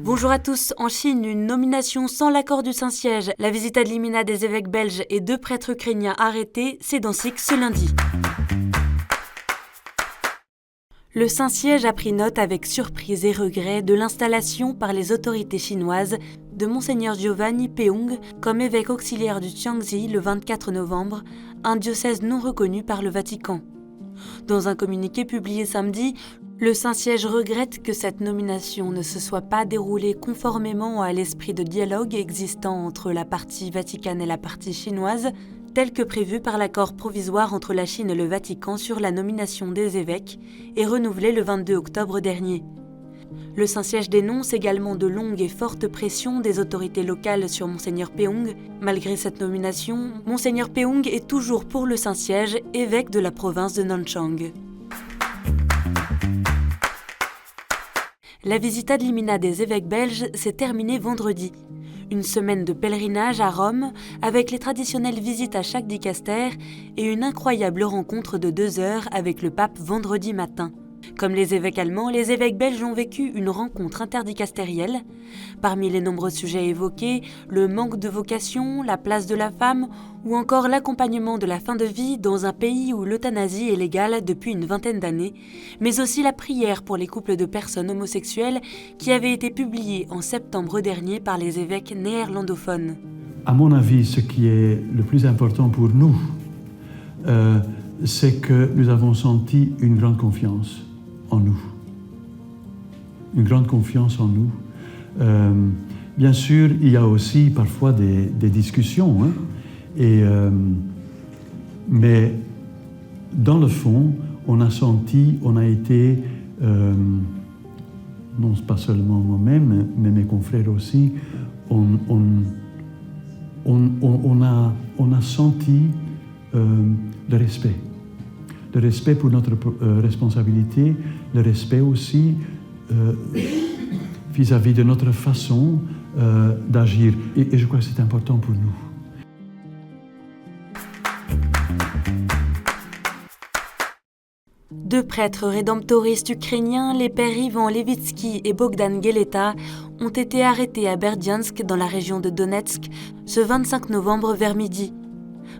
Bonjour à tous. En Chine, une nomination sans l'accord du Saint-Siège, la visite ad limina des évêques belges et 2 prêtres ukrainiens arrêtés, c'est dans SIC ce lundi. Le Saint-Siège a pris note avec surprise et regret de l'installation par les autorités chinoises de Monseigneur Giovanni Peung comme évêque auxiliaire du Jiangxi le 24 novembre, un diocèse non reconnu par le Vatican. Dans un communiqué publié samedi, le Saint-Siège regrette que cette nomination ne se soit pas déroulée conformément à l'esprit de dialogue existant entre la partie vaticane et la partie chinoise, tel que prévu par l'accord provisoire entre la Chine et le Vatican sur la nomination des évêques et renouvelé le 22 octobre dernier. Le Saint-Siège dénonce également de longues et fortes pressions des autorités locales sur Monseigneur Peung. Malgré cette nomination, Monseigneur Peung est toujours pour le Saint-Siège, évêque de la province de Nanchang. La visite ad limina des évêques belges s'est terminée vendredi. Une semaine de pèlerinage à Rome, avec les traditionnelles visites à chaque dicaster et une incroyable rencontre de 2 heures avec le pape vendredi matin. Comme les évêques allemands, les évêques belges ont vécu une rencontre interdicastérielle. Parmi les nombreux sujets évoqués, le manque de vocation, la place de la femme ou encore l'accompagnement de la fin de vie dans un pays où l'euthanasie est légale depuis une vingtaine d'années, mais aussi la prière pour les couples de personnes homosexuelles qui avait été publiée en septembre dernier par les évêques néerlandophones. À mon avis, ce qui est le plus important pour nous, c'est que nous avons senti une grande confiance en nous. Une grande confiance en nous. Bien sûr, il y a aussi parfois des discussions, mais dans le fond, on a senti, on a été, non pas seulement moi-même, mais mes confrères aussi, on a senti le respect. Le respect pour notre responsabilité, le respect aussi vis-à-vis de notre façon d'agir. Et je crois que c'est important pour nous. Deux prêtres rédemptoristes ukrainiens, les pères Ivan Levitsky et Bogdan Geleta, ont été arrêtés à Berdiansk, dans la région de Donetsk, ce 25 novembre vers midi.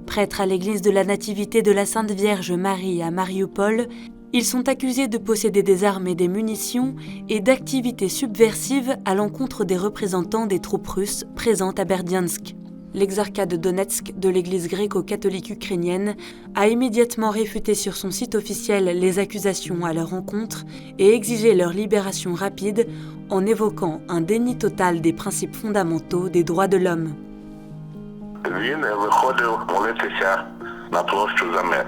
Prêtres à l'église de la Nativité de la Sainte Vierge Marie à Mariupol, ils sont accusés de posséder des armes et des munitions et d'activités subversives à l'encontre des représentants des troupes russes présentes à Berdiansk. L'exarcat de Donetsk de l'église gréco-catholique ukrainienne a immédiatement réfuté sur son site officiel les accusations à leur encontre et exigé leur libération rapide en évoquant un déni total des principes fondamentaux des droits de l'homme. Він виходив молитися на площу за мир.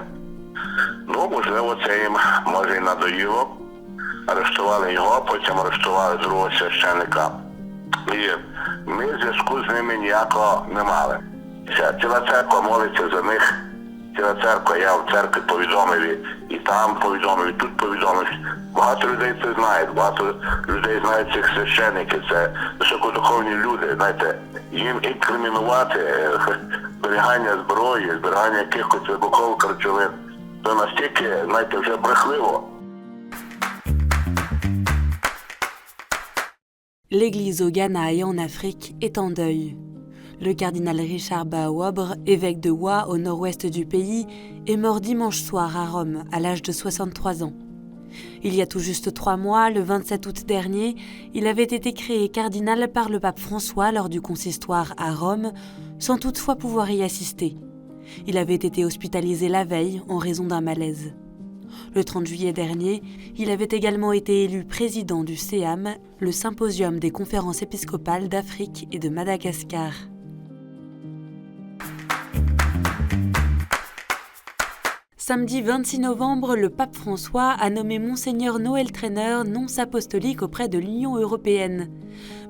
Можливо, це їм, може, і надоїло. Арештували його, потім арештували другого священника. І ми зв'язку з ними ніякого не мали. Ціла церква молиться за них. Ціла церква, я в церкві повідомив, і там повідомив, і тут повідомив. Багато людей це знають, багато людей знають цих священиків, це високодуховні люди, знаєте, їм інкримінувати зберігання зброї, зберігання якихось вибухових речовин, то настільки, знаєте, вже брехливо. L'Église au Ghana et en Afrique est en deuil. Le cardinal Richard Baobre, évêque de Wa au nord-ouest du pays, est mort dimanche soir à Rome à l'âge de 63 ans. Il y a tout juste 3 mois, le 27 août dernier, il avait été créé cardinal par le pape François lors du consistoire à Rome, sans toutefois pouvoir y assister. Il avait été hospitalisé la veille en raison d'un malaise. Le 30 juillet dernier, il avait également été élu président du SEAM, le symposium des conférences épiscopales d'Afrique et de Madagascar. Samedi 26 novembre, le pape François a nommé Monseigneur Noël Trainer nonce apostolique auprès de l'Union européenne.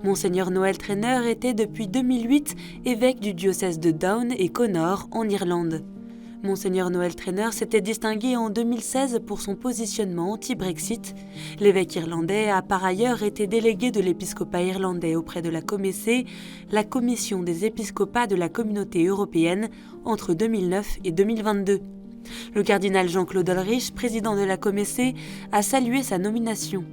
Monseigneur Noël Trainer était depuis 2008 évêque du diocèse de Down et Connor en Irlande. Monseigneur Noël Trainer s'était distingué en 2016 pour son positionnement anti-Brexit. L'évêque irlandais a par ailleurs été délégué de l'épiscopat irlandais auprès de la COMECE, la commission des épiscopats de la Communauté européenne, entre 2009 et 2022. Le cardinal Jean-Claude Ulrich, président de la COMECE, a salué sa nomination.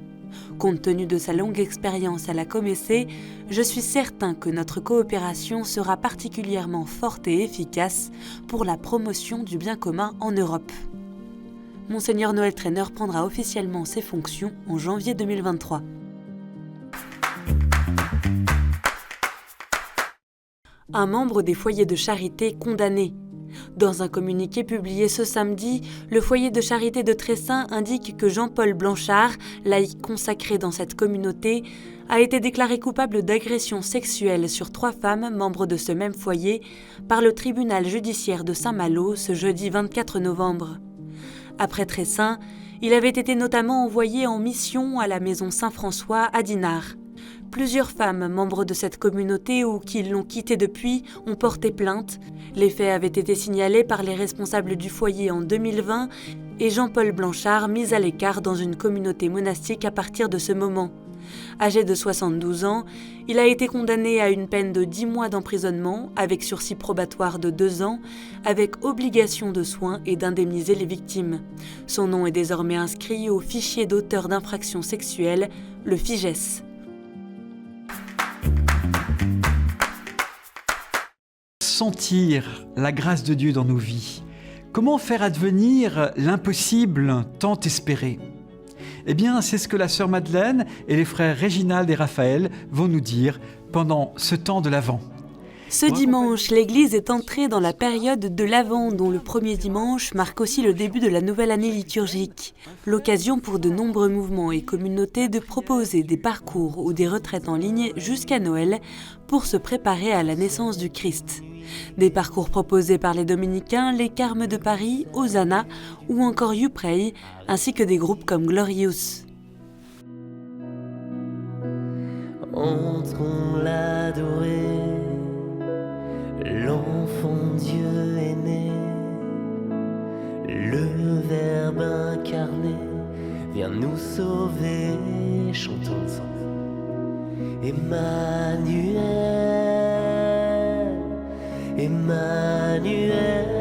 Compte tenu de sa longue expérience à la Comessé, je suis certain que notre coopération sera particulièrement forte et efficace pour la promotion du bien commun en Europe. Monseigneur Noël Trainer prendra officiellement ses fonctions en janvier 2023. Un membre des foyers de charité condamné. Dans un communiqué publié ce samedi, le foyer de charité de Tressin indique que Jean-Paul Blanchard, laïc consacré dans cette communauté, a été déclaré coupable d'agression sexuelle sur 3 femmes membres de ce même foyer par le tribunal judiciaire de Saint-Malo ce jeudi 24 novembre. Après Tressin, il avait été notamment envoyé en mission à la maison Saint-François à Dinard. Plusieurs femmes membres de cette communauté ou qui l'ont quitté depuis ont porté plainte. Les faits avaient été signalés par les responsables du foyer en 2020 et Jean-Paul Blanchard mis à l'écart dans une communauté monastique à partir de ce moment. Âgé de 72 ans, il a été condamné à une peine de 10 mois d'emprisonnement avec sursis probatoire de 2 ans, avec obligation de soins et d'indemniser les victimes. Son nom est désormais inscrit au fichier d'auteurs d'infractions sexuelles, le FIGES. Sentir la grâce de Dieu dans nos vies. Comment faire advenir l'impossible tant espéré ? Eh bien, c'est ce que la sœur Madeleine et les frères Réginald et Raphaël vont nous dire pendant ce temps de l'Avent. Ce dimanche, l'Église est entrée dans la période de l'Avent, dont le premier dimanche marque aussi le début de la nouvelle année liturgique. L'occasion pour de nombreux mouvements et communautés de proposer des parcours ou des retraites en ligne jusqu'à Noël pour se préparer à la naissance du Christ. Des parcours proposés par les Dominicains, les Carmes de Paris, Hosanna ou encore You Pray, ainsi que des groupes comme Glorious. Entrons l'adorer, l'enfant Dieu est né, le Verbe incarné vient nous sauver, chantons ensemble. Emmanuel, Emmanuel,